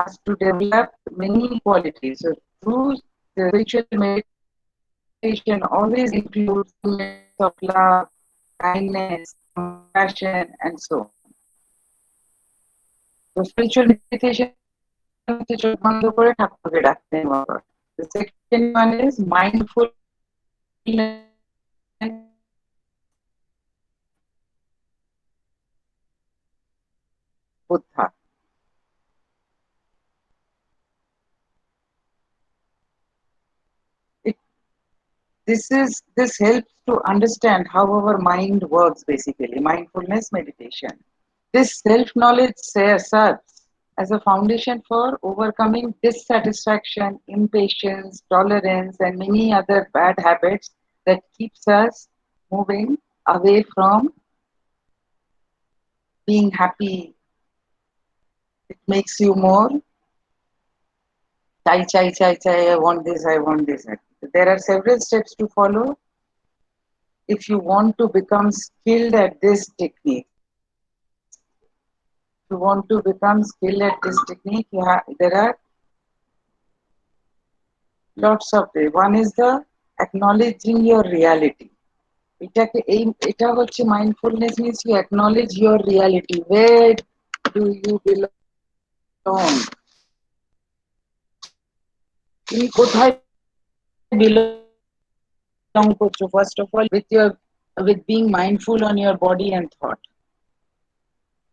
us to develop many qualities. So through the spiritual meditation always includes elements of love, kindness, compassion, and so on. So spiritual meditation হচ্ছে চোখ বন্ধ করে ঠাকুরকে ডাকতে নেওয়া। The second one is mindfulness buddha. It, this helps to understand how our mind works basically, mindfulness meditation. This self-knowledge serves as a foundation for overcoming dissatisfaction, impatience, tolerance, and many other bad habits that keeps us moving away from being happy. It makes you more chai, I want this, I want this. There are several steps to follow if you want to become skilled at this technique. If you want to become skilled at this technique, there are lots of ways. One is the acknowledging your reality. এটা হচ্ছে mindfulness means you acknowledge your reality. Where do you belong? তুমি কোথায় belong করছো? First of all, you have to start with being mindful on your body and thought.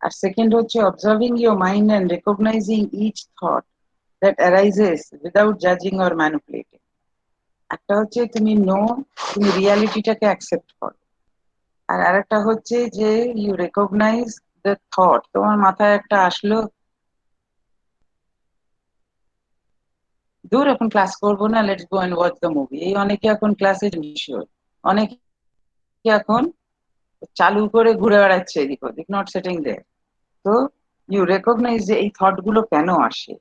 R second হচ্ছে observing your mind and recognizing each thought that arises without judging or manipulating. একটা হচ্ছে তুমি রিয়ালিটিটাকে accept করো। আর আরেকটা হচ্ছে যে you recognise the thought. তোমার মাথায় একটা আসলো, দূর এখন ক্লাস করবো না, let's go and watch the movie. এই অনেকে এখন ক্লাসে শিওর, অনেকে এখন চালু করে ঘুরে বেড়াচ্ছে এদিক ওদিক, নট সেটিং দেয়ার। তো ইউ রেকগনাইজ যে এই থট গুলো কেন আসে,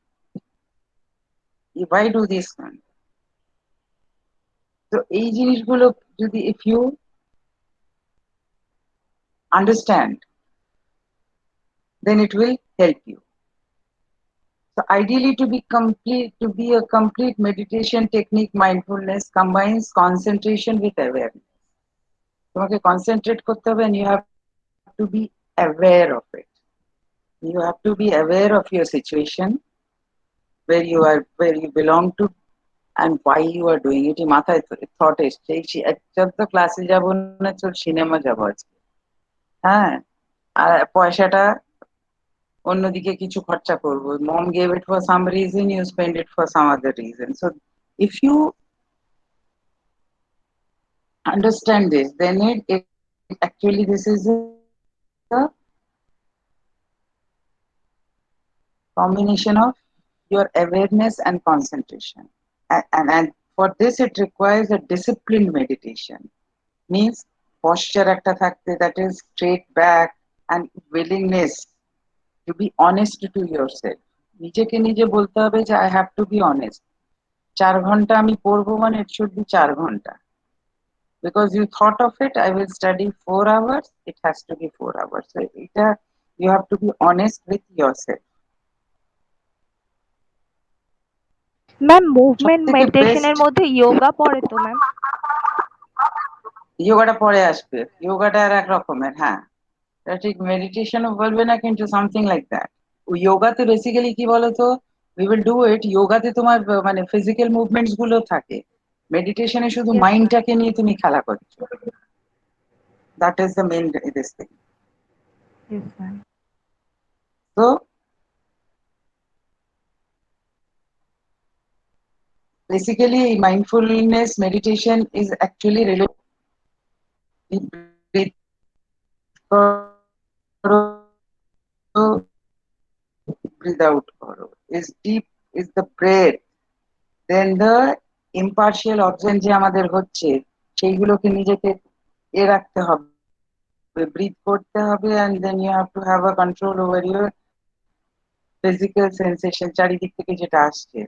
why do this man? তো এই জিনিসগুলো যদি if you understand then it will help you. So ideally to be a complete meditation technique, mindfulness combines concentration with awareness. তোমাকে concentrate করতে হবে and you have to be aware of it. You have to be aware of your situation, where you belong to and why you are doing it. মাথায় thought এসছে একজন তো ক্লাসে যাবো না, চল সিনেমা যাবো আজকে, হ্যাঁ, আর পয়সাটা অন্যদিকে কিছু খরচা করবো। Mom gave it for some reason, you spend it for some other reason. So if you understand this, then it actually this is a combination of your awareness and concentration. And for this it requires a disciplined meditation. Means posture একটা থাকতে, that is straight back, and willingness to be honest to yourself. নিজেকে নিজে বলতে হবে যে I have to be honest. 4 ঘন্টা আমি পড়বো মানে it should be 4 ঘন্টা. Because you thought of it, I will study 4 hours, it has to be 4 hours. So you have to be honest with yourself. Ma'am movement সবথেকে best মেডিটেশনের মধ্যে যোগা পড়ে তো ম্যাম? যোগাটা পরে আসবে, যোগাটা আর এক রকমের, হ্যাঁ, এটা ঠিক মেডিটেশনও বলবে না, কিন্তু সামথিং লাইক দ্যাট। যোগাতে বেসিক্যালি কি বলতো, উই উইল ডু ইট, যোগাতে তোমার মানে ফিজিক্যাল মুভমেন্টস গুলো থাকে, মেডিটেশনে শুধু ইয়েস ম্যাম। মাইন্ডটাকে নিয়ে তুমি খেলা করছো। That is the main this thing. Yes ma'am. So basically, mindfulness meditation is actually related breathe করো, breathe out করো, is deep is the breath, then the impartial oxygen যে আমাদের হচ্ছে সেইগুলোকে নিজেকে রাখতে হবে, breathe করতে হবে, and then you have to have a control over your physical sensation চারিদিক থেকে যেটা আসছে,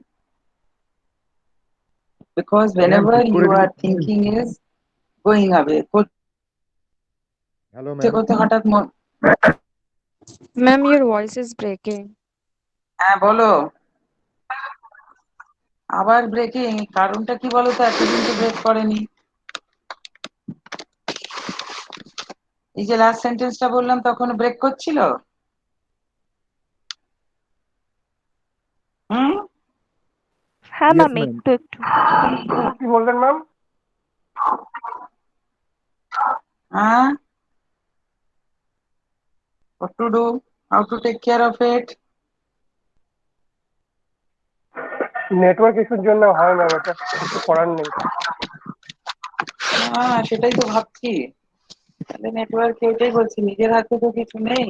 because ম্যাম whenever ঠিক করে you are দিচ্ছেন। thinking is going away hello করতে ম্যাম। করতে হঠাৎ Ma'am, your voice is breaking. হ্যাঁ বলো। আবার ব্রেকিং, কারণটা কি বলতো? এতদিন তো ব্রেক করেনি। এই যে লাস্ট সেন্টেন্সটা বললাম তখন ব্রেক করছিল। হুম। হ্যাঁ Yes, ম্যাম, ma'am. একটু একটু। কি বললেন ম্যাম? হ্যাঁ, what to do, how to take care of it? Network ইস্যুর জন্য হয় ম্যাম, এটা কিছু করার নেই। হ্যাঁ, সেটাই তো ভাবছি। তাহলে নেটওয়ার্ক, এটাই বলছি, নিজের হাতে তো কিছু নেই।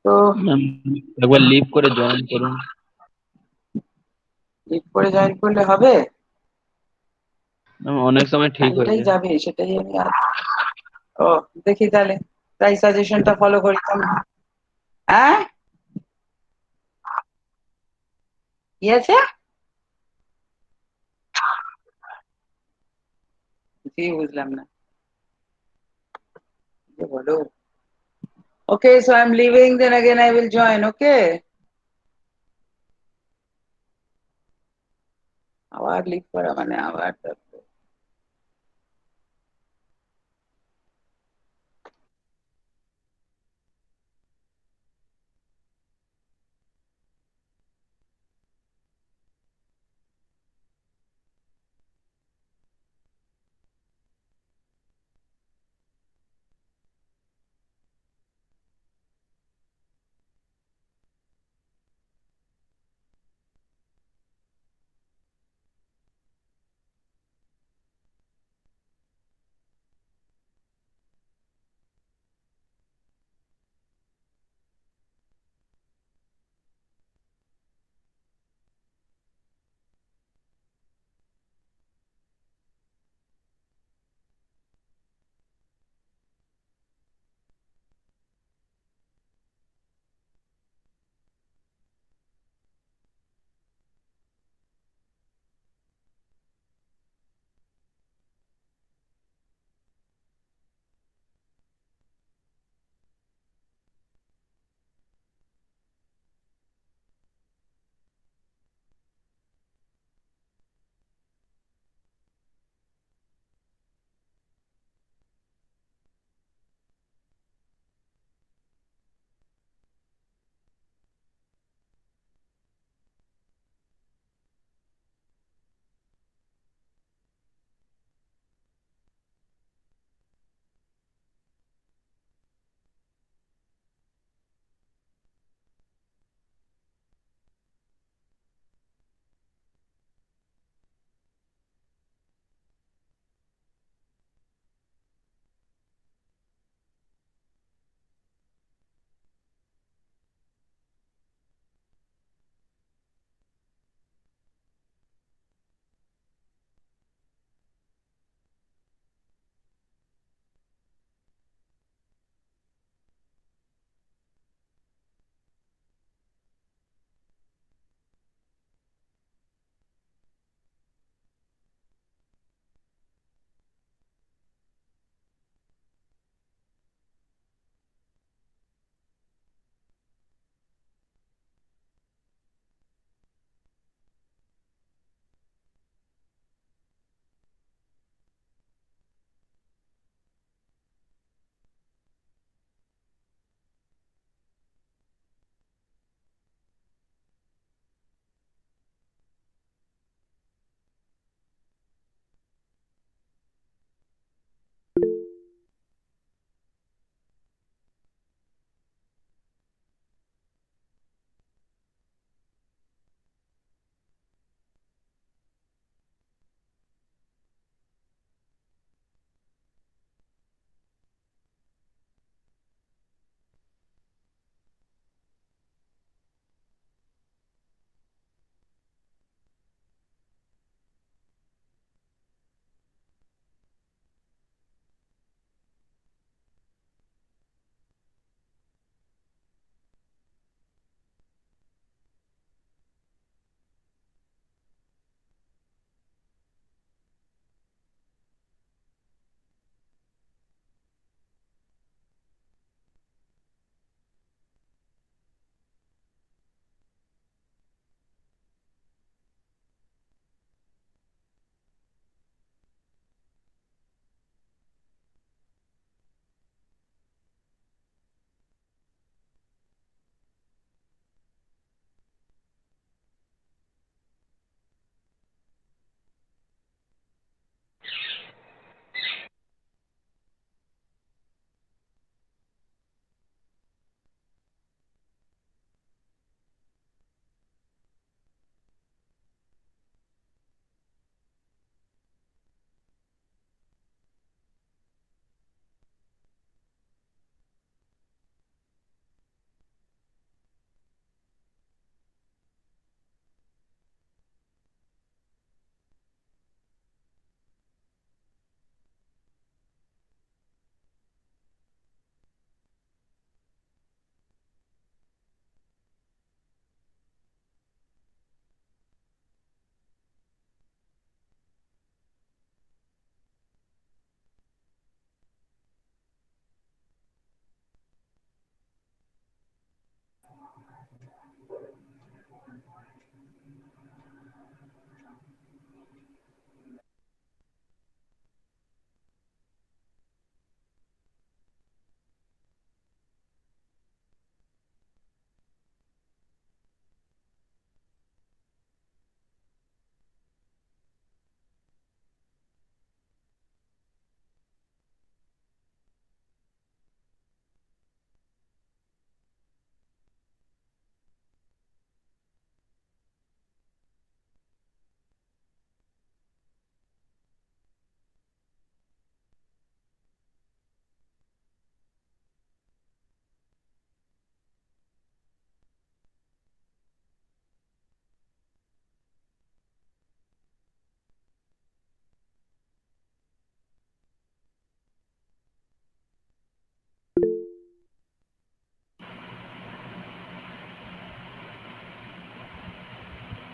তো ম্যাম একবার লিভ করে জয়েন করুন। লিভ করে জয়েন করলে হবে? ম্যাম অনেক সময় ঠিক হয়ে টাইমটাই যায়। যাবে, সেটাই আমি ও, দেখি তাহলে তাই সাজেশনটা ফলো করি তাহলে। হ্যাঁ, কি আছে? কিছুই বুঝলাম না, কি বলো? Okay, so I am leaving, then again I will join. Okay, আবার লিভ করা মানে আবার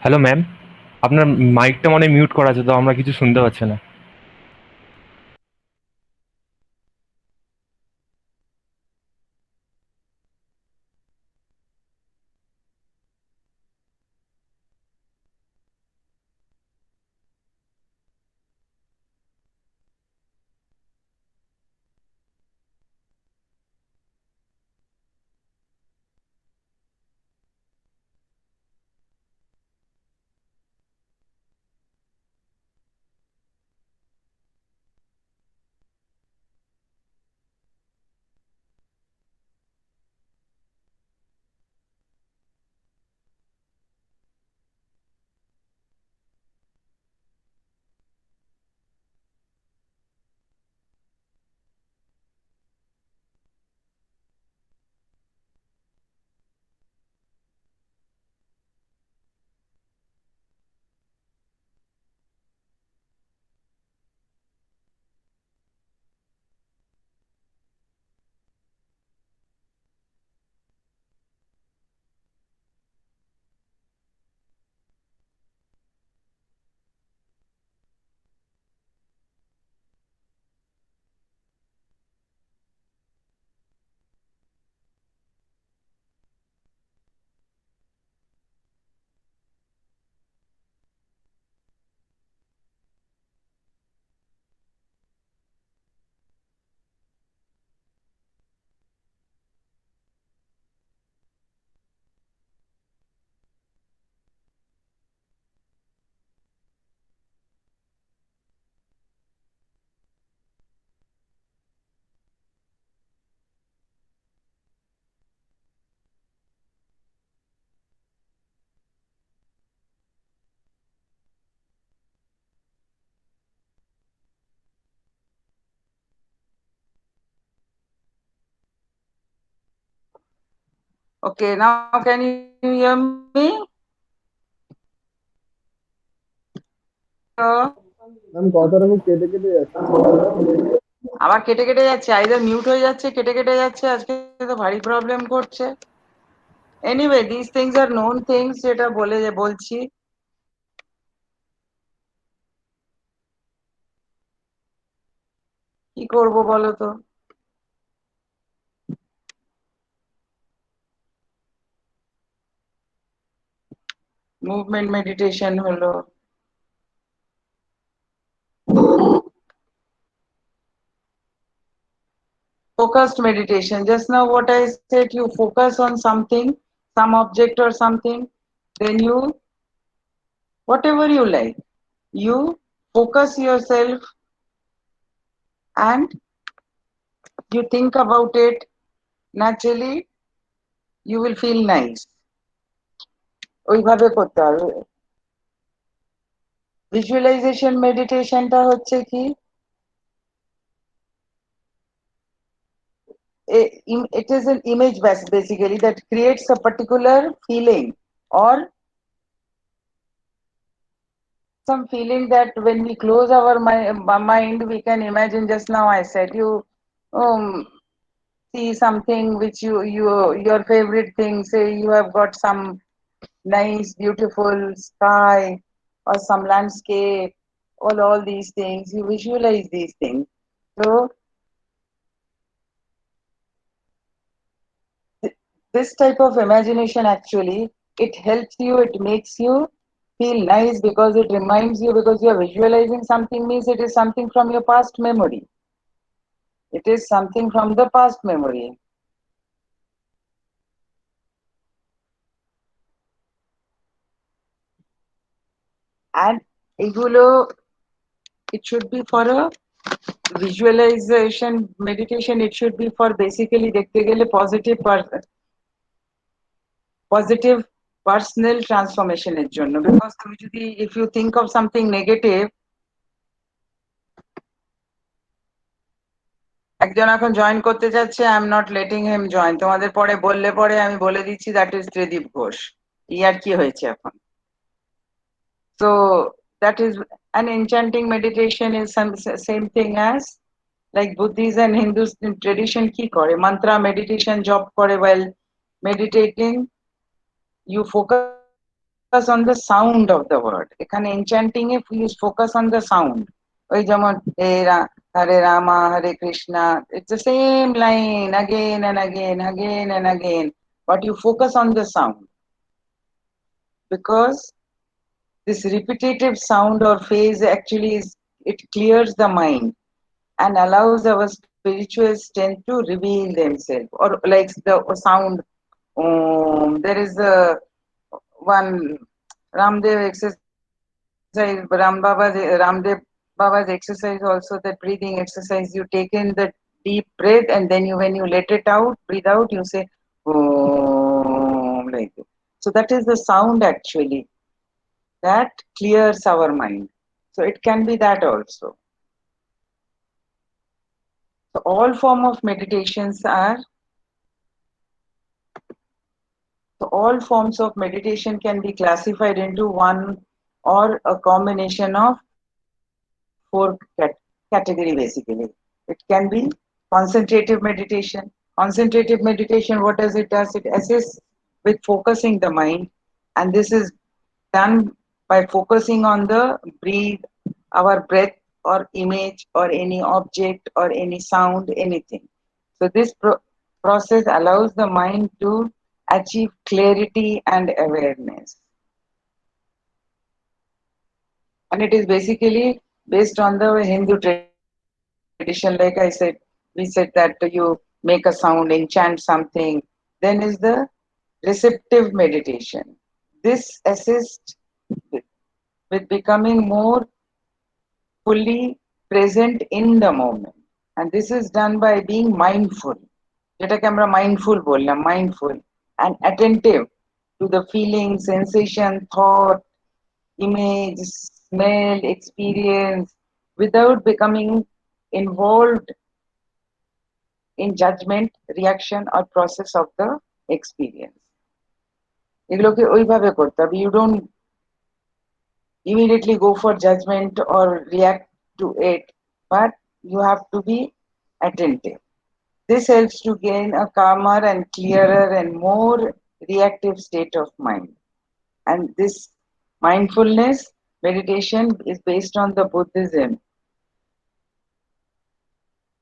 হ্যালো ম্যাম, আপনার মাইকটা মনে মিউট করা আছে, তো আমরা কিছু শুনতে পাচ্ছি না। Okay, now can you hear me? Hello? Ma'am কথাটা খুব কেটে কেটে যাচ্ছে। আবার কেটে কেটে যাচ্ছে, আইদার মিউট হয়ে যাচ্ছে, কেটে কেটে যাচ্ছে, আজকে তো ভারী প্রবলেম করছে। Anyway, this things are known things, যেটা বলছি। কি করব বলো তো? মুভমেন্ট মেডিটেশন হলো, focused meditation. Just now what I said, you focus on something, some object or something, then you, whatever you like, you focus yourself and you think about it. Naturally you will feel nice. ওইভাবে করতে হবে। Visualisation মেডিটেশনটা হচ্ছে কি, it is an image basically that creates a particular feeling or some feeling that when we close our mind, we can imagine. Just now I said, you um, see something which your favorite thing, say you have got some nice beautiful sky or some landscape, all these things, you visualize these things. So this type of imagination, actually it helps you, it makes you feel nice, because it reminds you, because you are visualizing something, means it is something from your past memory, it is something from the past memory. And egulo, it should be for a visualization meditation, it should be for basically দেখতে গেলে positive personal transformation এর জন্য, because তুমি যদি, if you think of something negative, একজন এখন join করতে যাচ্ছে, I am not letting him join, তোমাদের পরে বললে পরে আমি বলে দিচ্ছি, দ্যাট ইজ ত্রিদীপ ঘোষ। ইয়ার কি হয়েছে এখন? So that is an enchanting meditation, is some same thing as like Buddhist and Hindus tradition কি করে, mantra meditation job করে while meditating, you focus on the sound of the word. এখানে enchanting if you focus on the sound. ওই যেমন Hare Rama, Hare Krishna, it's the same line again and again, again and again, but you focus on the sound. Because this repetitive sound or phase actually it clears the mind and allows our spiritual strength to reveal themselves. Or like the sound, there is a one Ramdev exercise, Ramdev Baba's exercise also, that breathing exercise. You take in the deep breath and then when you let it out, breathe out, you say Om, like this. So that is the sound actually that clears our mind. So it can be that also. So all form of meditations are, so all forms of meditation can be classified into one or a combination of four category basically. It can be concentrative meditation. Concentrative meditation, what does it does? It assists with focusing the mind, and this is done by focusing on the our breath or image or any object or any sound, anything. So this process allows the mind to achieve clarity and awareness. And it is basically based on the Hindu tradition. Like I said, we said that you make a sound, enchant something. Then is the receptive meditation. This assists with becoming more fully present in the moment. And this is done by being mindful. যেটাকে আমরা mindful বললাম, mindful and attentive to the feeling, sensation, thought, image, smell, experience, without becoming involved in judgment, reaction, or process of the experience. এগুলোকে ওইভাবে করতে হবে. You don't immediately go for judgment or react to it, but you have to be attentive. This helps to gain a calmer and clearer and more reactive state of mind. And this mindfulness meditation is based on the Buddhism.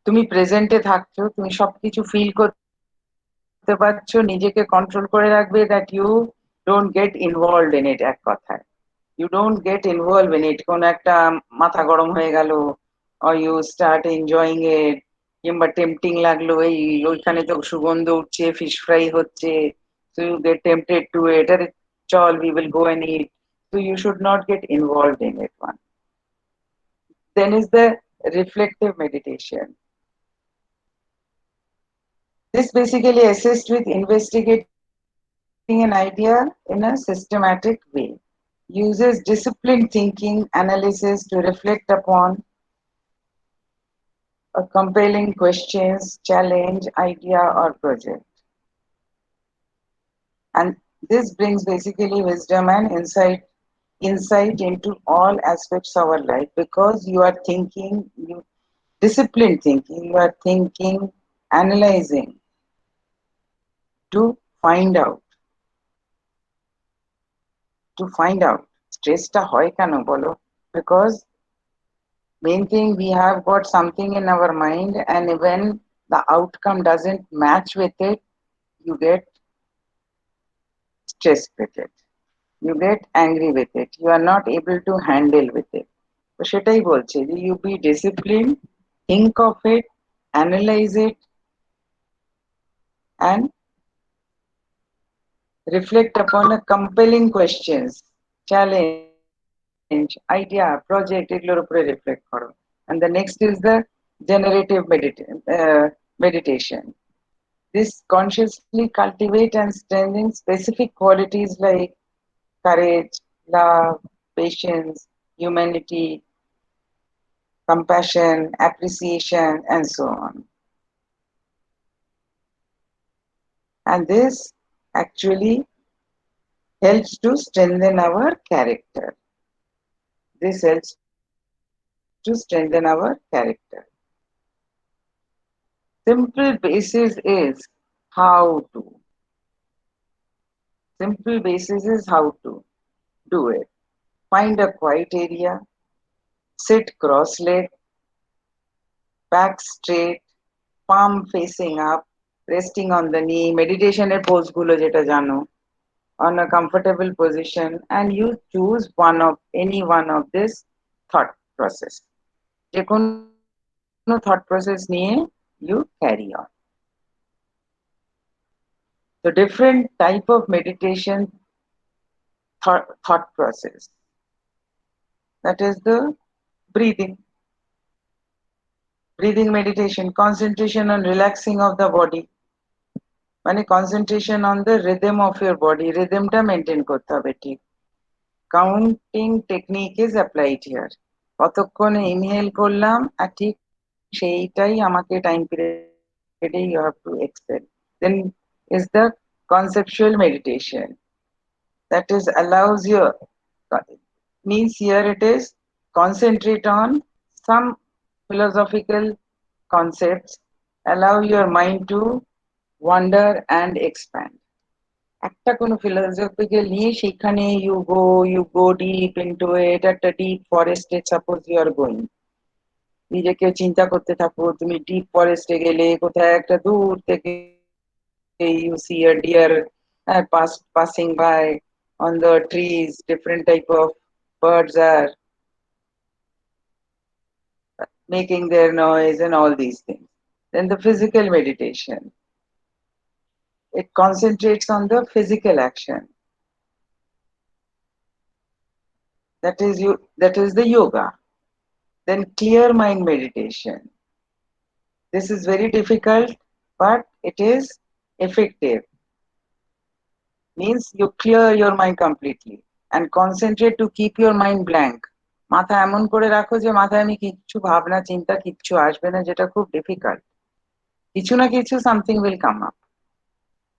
তুমি প্রেজেন্টে থাকছো, তুমি সবকিছু feel করতে পারছো, নিজেকে control করে রাখবে, that you don't get involved in it. এক কথায় you don't get involved in it. কোন একটা মাথা গরম হয়ে গেল, or you start enjoying it, কিংবা টেম্পটিং লাগলো, এই ওইখানে তো সুগন্ধ উঠছে, ফিশ ফ্রাই হচ্ছে, so you get tempted to it, আরে চল we will go and eat. So you should not get involved in it. One. Then is the reflective meditation. This basically assists with investigating an idea in a systematic way. Uses disciplined thinking analysis to reflect upon a compelling questions, challenge, idea, or project. And this brings basically wisdom and insight into all aspects of our life, because you are thinking, disciplined thinking, you are thinking, analyzing to find out. Stress ta hoy keno bolo? Because main thing, we have got something in our mind, and when the outcome doesn't match with it, you get stressed with it, you get angry with it, you are not able to handle with it. So সেটাই বলছে যে you be disciplined, think of it, analyze it, and reflect upon a compelling questions, challenge, idea, project, এগুলোর উপরে reflect করো. And the next is the generative meditation. This consciously cultivate and strengthen specific qualities like courage, love, patience, humanity, compassion, appreciation, and so on. And this actually helps to strengthen our character. This helps to strengthen our character. Simple basis is how to. Simple basis is how to. do it. Find a quiet area, sit cross-legged, back straight, palm facing up, resting on the knee, meditation pose gulo jeta jano, on a comfortable position, and you choose any one of this thought process. যে কোনো thought process নিয়ে you carry on. So different type of meditation thought process. That is the breathing. Breathing meditation, concentration on relaxing of the body. মানে concentration on the rhythm of your body. Rhythmটা maintain করতে হবে ঠিক। Counting technique is applied here. কতক্ষণ inhale করলাম আর ঠিক সেইটাই আমাকে time পিরিয়ডে you have to exhale. Then is the conceptual meditation. That is allows your means here it is concentrate on some philosophical concepts, allow your mind to wander and expand. একটা কোনো philosophical নিয়ে সেখানে you go deep into it, একটা deep forest suppose you are going. নিজেকে চিন্তা করতে থাকো তুমি ডিপ ফরেস্টে গেলে কোথায় একটা দূর থেকে you see a deer passing by on the trees, different type of birds are making their noise and all these things. Then the physical meditation. It concentrates on the physical action. That is the yoga. Then clear mind meditation. This is very difficult, but it is effective. Means you clear your mind completely and concentrate to keep your mind blank. মাথা এমন করে রাখো যে মাথায় আমি কিচ্ছু ভাবনা চিন্তা কিচ্ছু আসবে না, যেটা খুব ডিফিকাল্ট। কিছু না কিছু something will come up.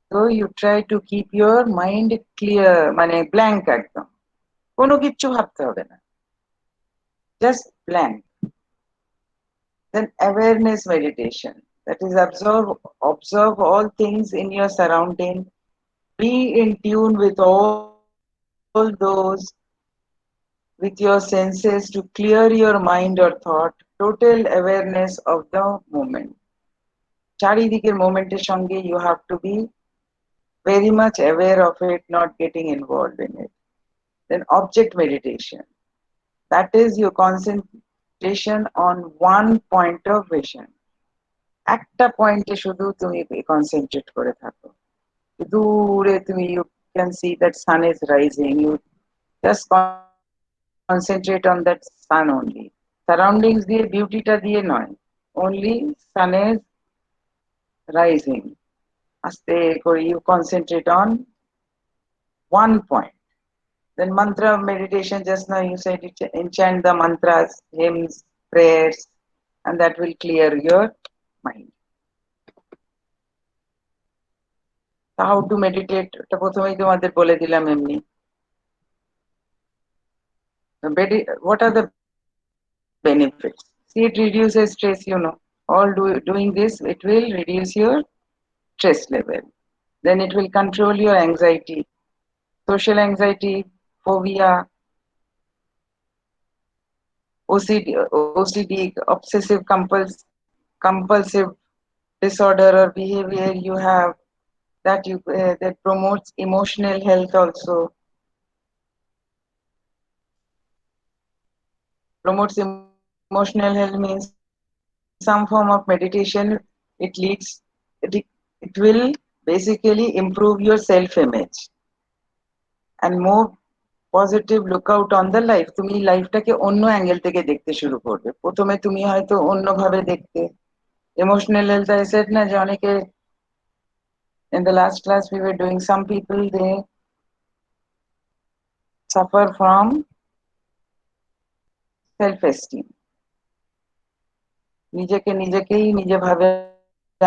So you try to keep your mind clear, মানে blank একদম, কোনো কিচ্ছু ভাবতে হবে না, just blank. Then awareness meditation, that is observe all things in your surrounding, be in tune with all those with your senses to clear your mind or thought, total awareness of the moment. চারিদিকের মোমেন্টের সঙ্গে you have to be very much aware of it, not getting involved in it. Then object meditation, that is your concentration on one point of vision. একটা পয়েন্টে শুধু তুমি concentrate করে থাকো, দূরে তুমি you can see that sun is rising, you just concentrate on that sun only. Surroundings দিয়ে বিউটিটা দিয়ে নয়, only sun is rising. আস্তে করে you concentrate on one point. Then mantra meditation, just now you said it, enchant the mantras, hymns, prayers, and that will clear your mind. So how to meditate? এটা প্রথমেই তোমাদের বলে দিলাম এমনি। What are the benefits? See, it reduces stress, all doing this, it will reduce your stress level. Then it will control your anxiety, social anxiety, phobia, OCD, obsessive compulsive disorder or behavior you have, that promotes emotional health also. Promotes emotional health means some form of meditation, it will basically improve your self-image and more positive lookout on the life. তুমি লাইফটাকে অন্য angle থেকে দেখতে শুরু করবে। প্রথমে তুমি হয়তো অন্যভাবে দেখতে। ইমোশনাল হেলথ আই সেড না যে অনেকে, in the last class we were doing, some people they suffer from self esteem. নিজে ভাবে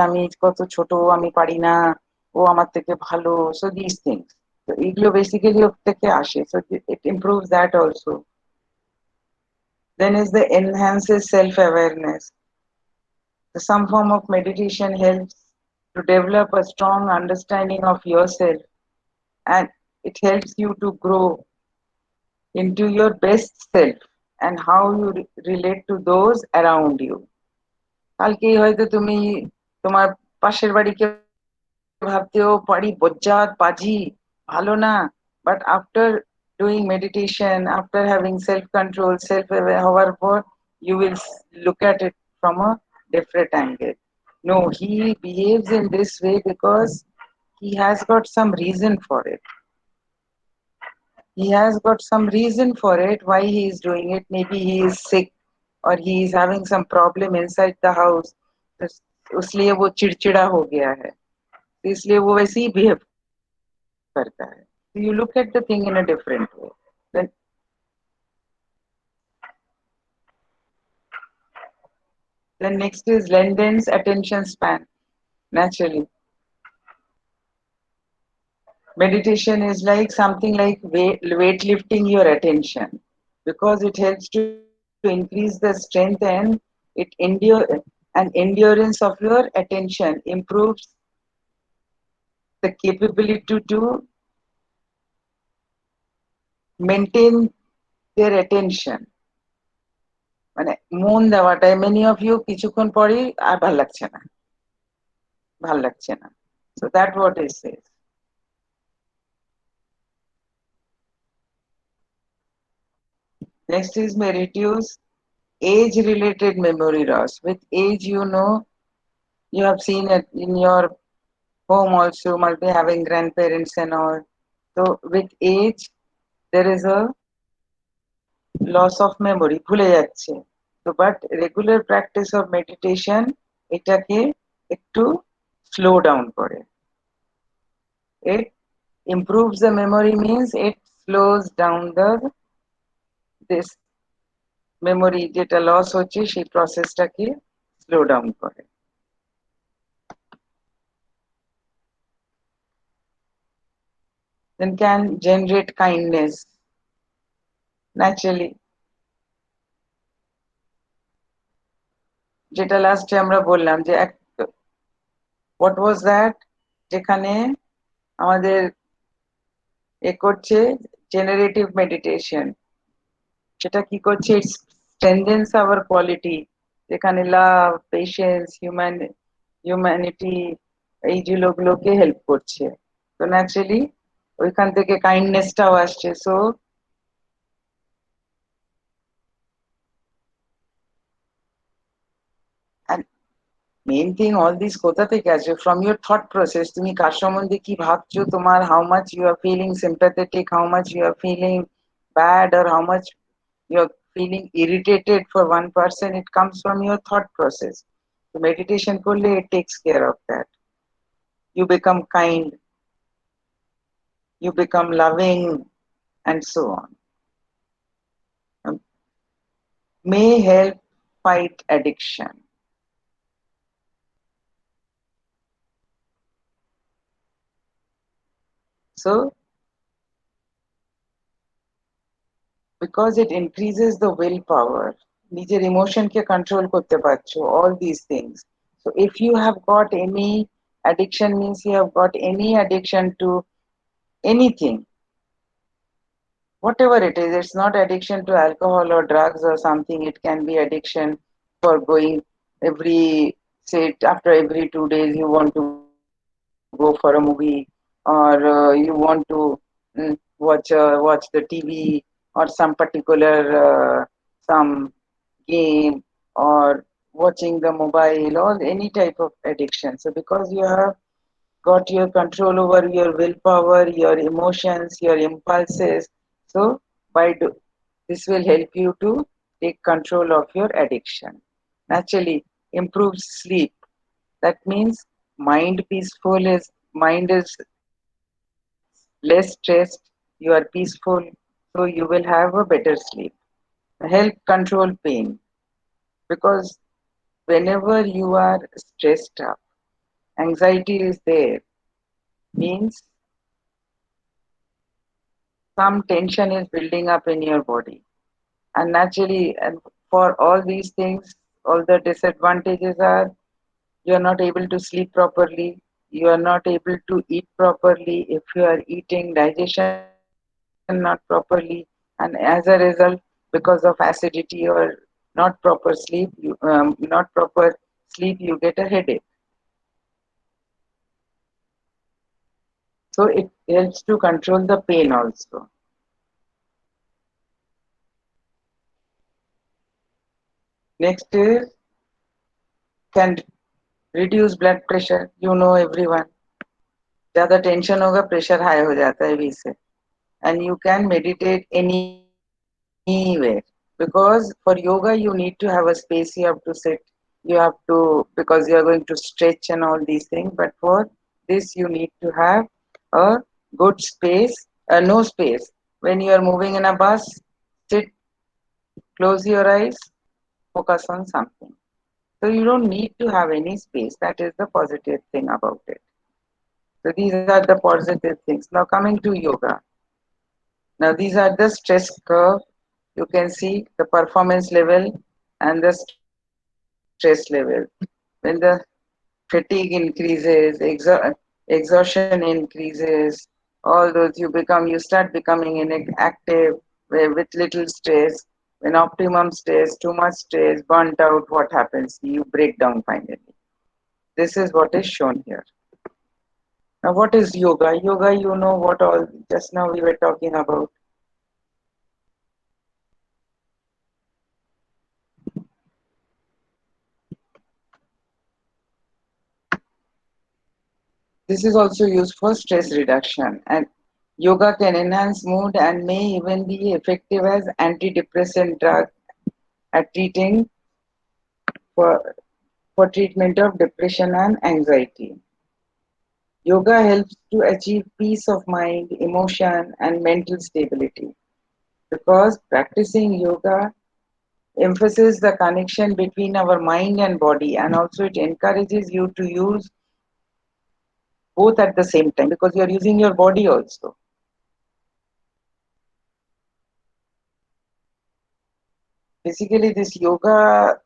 আমি কত ছোট, আমি পারি না, ও আমার থেকে ভালো, so these things. So এগুলো বেসিক্যালি ওর থেকে আসে, so it improves that also. Then is the enhances self-awareness. So some form of meditation helps to develop a strong understanding of yourself, and it helps you to grow into your best self and how you relate to those around you. কালকেই হয়তো তুমি তোমার পাশের বাড়িকে ভাবতেও পারি বজ্জাত পাজি ভালো না, but after doing meditation, after having self control, self aware হওয়ার পর you will look at it from a different angle. No, he behaves in this way because he has got some reason for it. He has got some reason for it why he is doing it. Maybe he is sick or he is having some problem inside the house, इसलिए वो चिड़चिड़ा हो गया है, इसलिए वो वैसे ही behave करता है. You look at the thing in a different way. Then next is lengthens attention span. Naturally, meditation is like something like weightlifting your attention, because it helps to increase the strength and it endurance of your attention, improves the capability to maintain their attention. মানে মন দেওয়াটাই, many of you কিছুক্ষণ পরেই আর ভাল লাগছে না. So that what it says. Next is may reduce age related memory loss. With age, you know, you have seen it in your home also, must be having grandparents and all. So with age, there is a loss of memory, ভুলে যাচ্ছে. So but regular practice of meditation এটাকে একটু slow down করে. It improves the memory means it slows down this memory যেটা loss হচ্ছে সেই প্রসেসটাকে slow down করে. Then can generate kindness. Naturally, যেটা লাস্টে আমরা বললাম যে what was that, যেখানে আমাদের করছে generative meditation, সেটা কি করছে, it strengthens our quality, যেখানে love, patience, humanity এই জিনিসগুলোকে হেল্প করছে. তো ন্যাচারালি ওইখান থেকে কাইন্ডনেসটাও আসছে. So main thing all this কোথা থেকে আসবে, ফ্রম ইউর থট প্রসেস. তুমি কার সম্বন্ধে কি ভাবছো, তোমার how much you are feeling sympathetic, how much you are feeling bad, or how much you are feeling irritated for one person, it comes from your thought process. So meditation করলে it takes care of that. You become kind, you become loving, and so on. May help fight addiction. So because it increases the willpower, নিজের ইমোশনকে control করতে পারছো, all these things. So if you have got any addiction, means you have got any addiction to anything, whatever it is, it's not addiction to alcohol or drugs or something, it can be addiction for going every, say after every 2 days you want to go for a movie, or you want to watch the TV, or some particular some game, or watching the mobile, or any type of addiction. So because you have got your control over your willpower, your emotions, your impulses, so this will help you to take control of your addiction. Naturally, improves sleep. That means mind is less stressed, you are peaceful, so you will have a better sleep. Help control pain, because whenever you are stressed up, anxiety is there, means some tension is building up in your body. And naturally, and for all these things, all the disadvantages are you are not able to sleep properly, you are not able to eat properly. If you are eating, digestion not properly, and as a result, because of acidity or not proper sleep, you get a headache. So it helps to control the pain also. Next is can reduce blood pressure. You know everyone. ज़्यादा tension होगा pressure high हो जाता है भी से. And you can meditate anywhere because for yoga you need to have a space, you have to sit, you have to, because you are going to stretch and all these things, but for this you need to have a good space, no space. When you are moving in a bus, sit, close your eyes, focus on something. So you don't need to have any space. That is the positive thing about it. So these are the positive things. Now coming to yoga. Now these are the stress curve. You can see the performance level and the stress level. When the fatigue increases, exhaustion increases, all those you start becoming inactive with little stress. When optimum stress, too much stress, burnt out, what happens? You break down finally. This is what is shown here. Now, what is yoga? Yoga, you know what all just now we were talking about. This is also used for stress reduction, and yoga can enhance mood and may even be effective as antidepressant drug at treating for, for treatment of depression and anxiety. Yoga helps to achieve peace of mind, emotion, and mental stability because practicing yoga emphasizes the connection between our mind and body, and also it encourages you to use both at the same time because you are using your body also. Basically, this yoga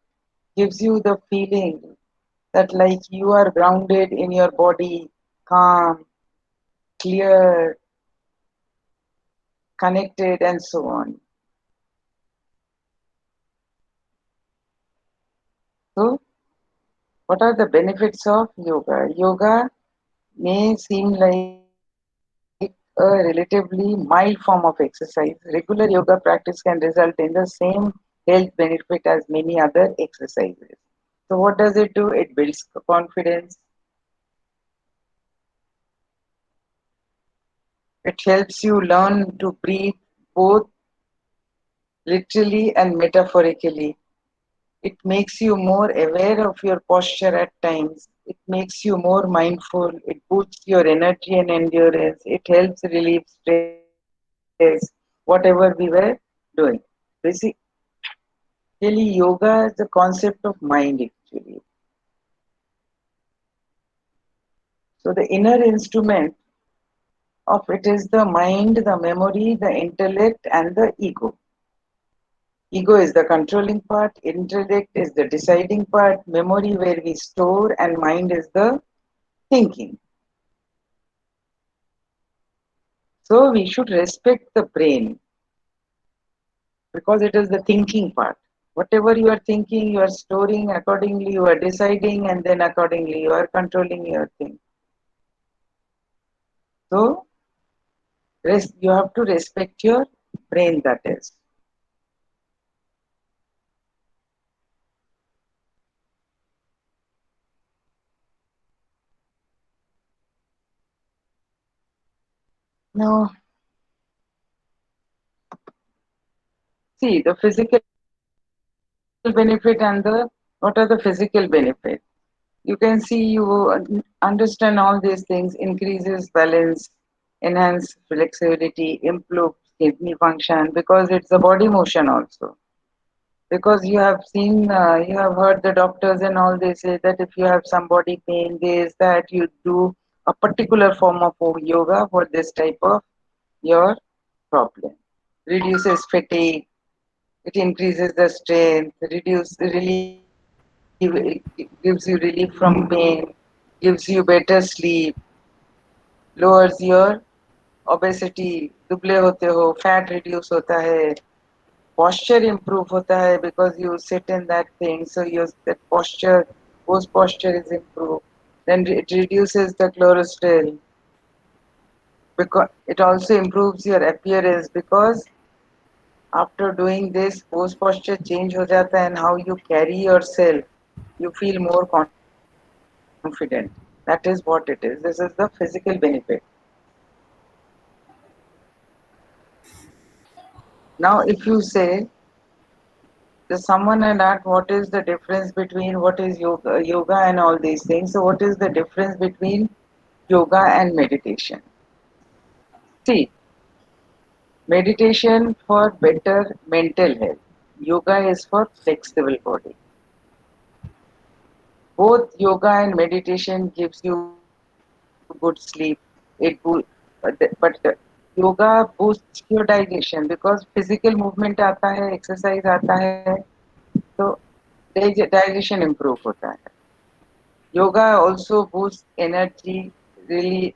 gives you the feeling that like you are grounded in your body, calm, clear, connected, and so on. So, what are the benefits of yoga? Yoga may seem like a relatively mild form of exercise. Regular yoga practice can result in the same health benefit as many other exercises. So, what does it do? It builds confidence. It helps you learn to breathe both literally and metaphorically. It makes you more aware of your posture at times. It makes you more mindful. It boosts your energy and endurance. It helps relieve stress, whatever we were doing. Basically, yoga is the concept of mind actually. So the inner instrument of it is the mind, the memory, the intellect, and the ego. Ego is the controlling part, intellect is the deciding part, memory where we store, and mind is the thinking. So we should respect the brain because it is the thinking part. Whatever you are thinking, you are storing, accordingly you are deciding, and then accordingly you are controlling your thing. So you have to respect your brain, that is. Now, see the physical benefit and the what are the physical benefits? You can see you understand all these things, increases balance, enhance flexibility, improve kidney function because it's a body motion also. Because you have seen, you have heard the doctors and all they say that if you have some body pain, this, that, you do a particular form of yoga for this type of your problem. Reduces fatigue, it increases the strength, gives you relief from pain, gives you better sleep, lowers your obesity, दुबले होते हो, fat reduce होता है, posture improve होता है because you sit in that thing, so your that posture, pose posture is improved. Then it reduces the cholesterol because it also improves your appearance because after doing this, pose posture change हो जाता है and how you carry yourself, you feel more confident. That is what it is. This is the physical benefit. Now, if you say to someone and ask what is the difference between what is yoga and all these things. So, what is the difference between yoga and meditation? See, meditation for better mental health. Yoga is for flexible body. Both yoga and meditation gives you good sleep. It but yoga boosts your digestion because physical movement आता है, exercise आता है, तो digestion improve होता है. Yoga also boosts energy, really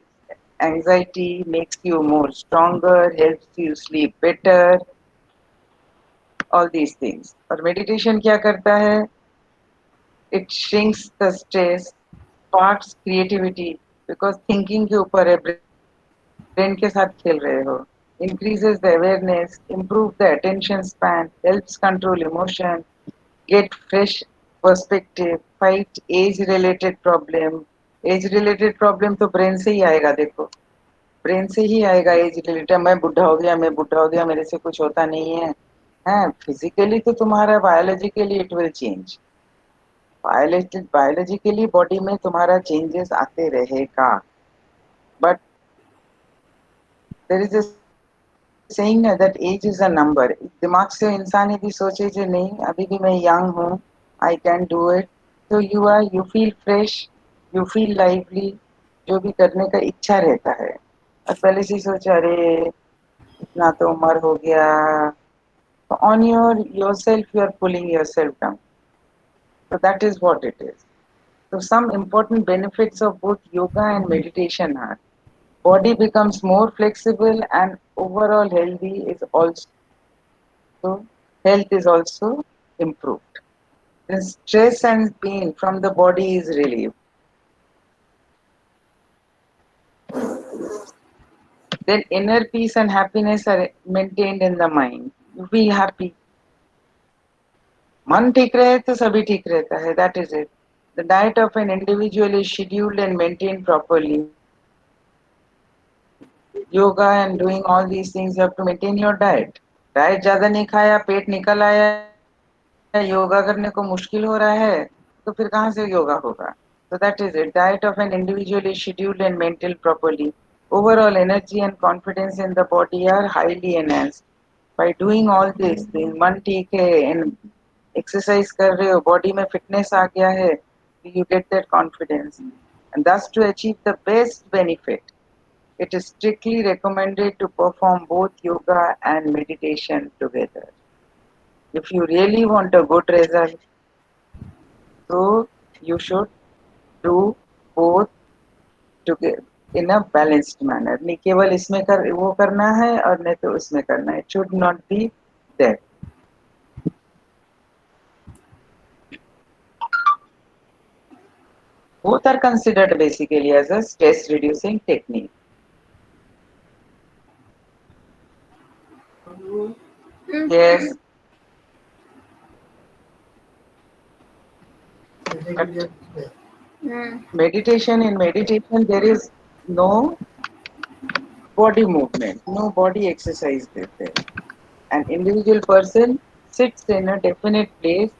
anxiety, makes you more stronger, helps you sleep better, all these things. और meditation क्या करता है? It shrinks the stress, sparks creativity because thinking के ऊपर है, brain के साथ खेल रहे हो. Increases the awareness, improve the attention span, helps control emotion, get fresh perspective, fight age related problem. Age related problem तो ब्रेन से ही आएगा. देखो, ब्रेन से ही आएगा एज रिलेटेड. मैं बुढ़ा हो गया, मेरे से कुछ होता नहीं है. हाँ, फिजिकली तो तुम्हारा biologically it will change. Biologically body में तुम्हारा चेंजेस आते रहेगा. But there is a saying ना that age is a number. दिमाग से इंसान यदि सोचे जो नहीं अभी भी मैं यंग हूँ, आई कैन डू इट, तो you feel fresh, you feel lively, जो भी करने का इच्छा रहता है. और पहले से ही सोचा अरे इतना तो उम्र हो गया, तो on yourself you are pulling yourself down. So that is what it is. So some important benefits of both yoga and meditation are body becomes more flexible and overall health is also improved. Then stress and pain from the body is relieved. Then inner peace and happiness are maintained in the mind. You feel happy. मन ठीक रहे तो सभी ठीक रहता है. That is it. The diet of an individual is scheduled and maintained properly. Yoga and doing all these things, you have to maintain your diet. Diet ज्यादा नहीं खाया, पेट निकल आया, योगा करने को मुश्किल हो रहा है, तो फिर कहाँ से योगा होगा? So that is it. Diet of an individual is scheduled and maintained properly. Overall energy and confidence in the body are highly enhanced. By doing all these things, मन ठीक है, एक्सरसाइज कर रहे हो, बॉडी में फिटनेस आ गया है, you get that confidence. And thus to achieve the best benefit, it is strictly recommended to perform both yoga and meditation together. If you really want a good result, so you should do both together in a balanced manner. नहीं केवल इसमें वो करना है और नहीं तो उसमें करना है. It should not be that. Both are considered basically as a stress reducing technique. Yes. Meditation, in meditation there is no body movement, no body exercise there. An individual person sits in a definite place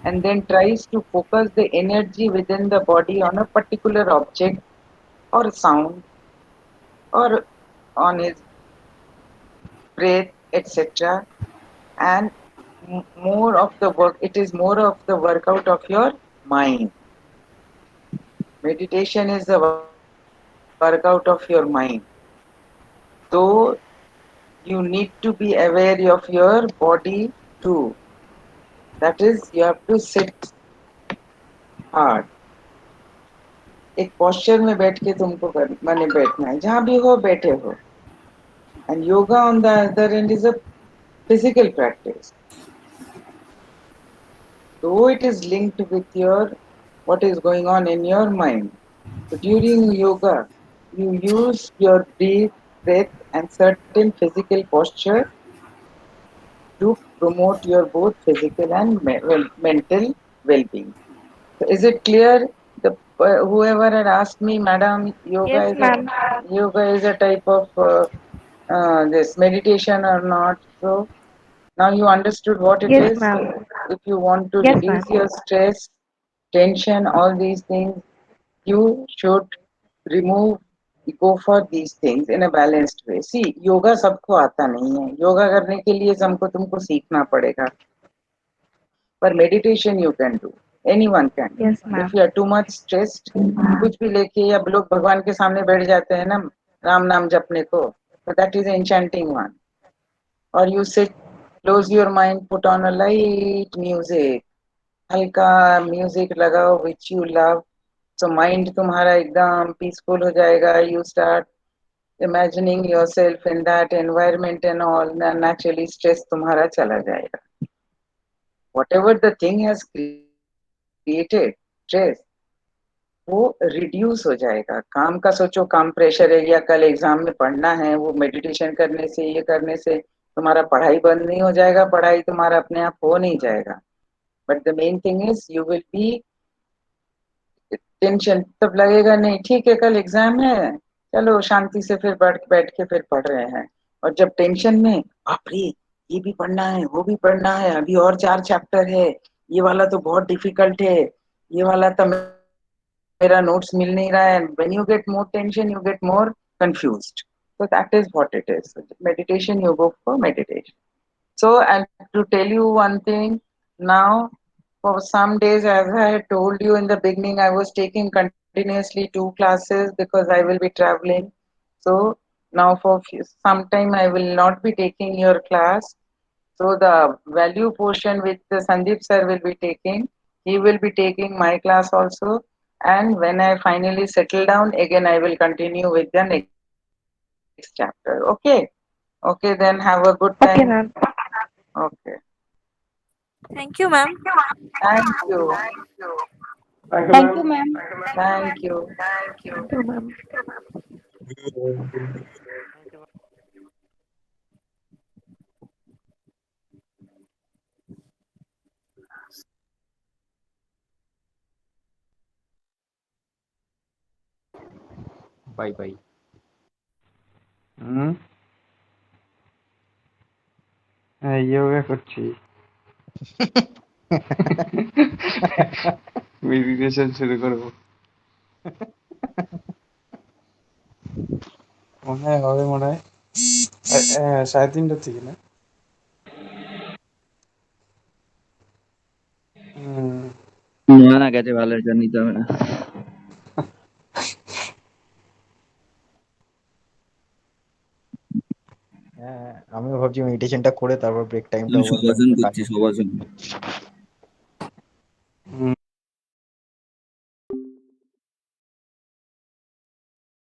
and then tries to focus the energy within the body on a particular object or sound or on his breath, etc. And more of the work, it is more of the workout of your mind. Meditation is the workout of your mind. So you need to be aware of your body too. That is, you have to sit hard. एक posture में बैठ के तुमको माने बैठना है, जहाँ भी हो बैठे हो. And yoga, on the other end, is a physical practice. Though it is linked with your what is going on in your mind. So during yoga, you use your breath, and certain physical posture to promote your both physical and mental well-being. So is it clear? The whoever had asked me, Madam, Yes, ma'am. yoga is a type of this meditation or not? So now you understood what it Yes, is. ma'am. So if you want to Yes, ma'am. reduce your stress, tension, all these things, you should remove, go for these things in a balanced way. See, yoga सबको आता नहीं है. योगा करने के लिए हमको तुमको सीखना पड़ेगा. पर meditation you can do. Anyone can do. Yes, If ma'am. you are too much stressed, कुछ भी लेके या लोग भगवान के सामने बैठ जाते हैं ना राम नाम जपने को, so that is enchanting one. Or you sit, close your mind, put on a light music, हल्का म्यूजिक लगाओ which you love, so mind तुम्हारा एकदम peaceful हो जाएगा. You start imagining yourself in that environment and all, then naturally stress तुम्हारा चला जाएगा. Whatever the thing has created stress, वो रिड्यूस हो जाएगा. काम का सोचो, काम प्रेशर है या कल एग्जाम में पढ़ना है, वो मेडिटेशन करने से, ये करने से तुम्हारा पढ़ाई बंद नहीं हो जाएगा. पढ़ाई तुम्हारा अपने आप हो नहीं जाएगा. But the main thing is you will be tension तब लगेगा नहीं ठीक है कल एग्जाम है, चलो शांति से फिर बैठ के फिर पढ़ रहे हैं. और जब टेंशन में बाप रे ये भी पढ़ना है, वो भी पढ़ना है, अभी और 4 चैप्टर है, ये वाला तो बहुत डिफिकल्ट है, ये वाला तो मेरा नोट्स मिल नहीं रहा है. When you get more tension you get more confused. So that is what it is. Meditation, you go for meditation. So, and to tell you one thing, now for some days, as I had told you in the beginning, I was taking continuously 2 classes because I will be traveling. So now for some time I will not be taking your class. So the value portion which the Sandeep sir will be taking, he will be taking my class also. And when I finally settle down, again I will continue with the next chapter. Okay, then have a good time. Okay, ma'am. Okay, Thank you, ma'am. thank you, Thank you, Thank ma'am. you, ma'am. thank you. Thank you, ma'am. Bye bye. হুম, হ্যাঁ যোগা করছি। Meditation শুরু করবো। মনে হয় হবে মনে হয়। হ্যাঁ 3:30 থেকে না? হুম। না না গেছে ভালো হয়েছে, আর নিতে হবে না। হ্যাঁ আমিও ভাবছি মেডিটেশনটা করে তারপর ব্রেক টাইমটা আমি ওভার করে শবাসন কাজ। করছি, শবাসন।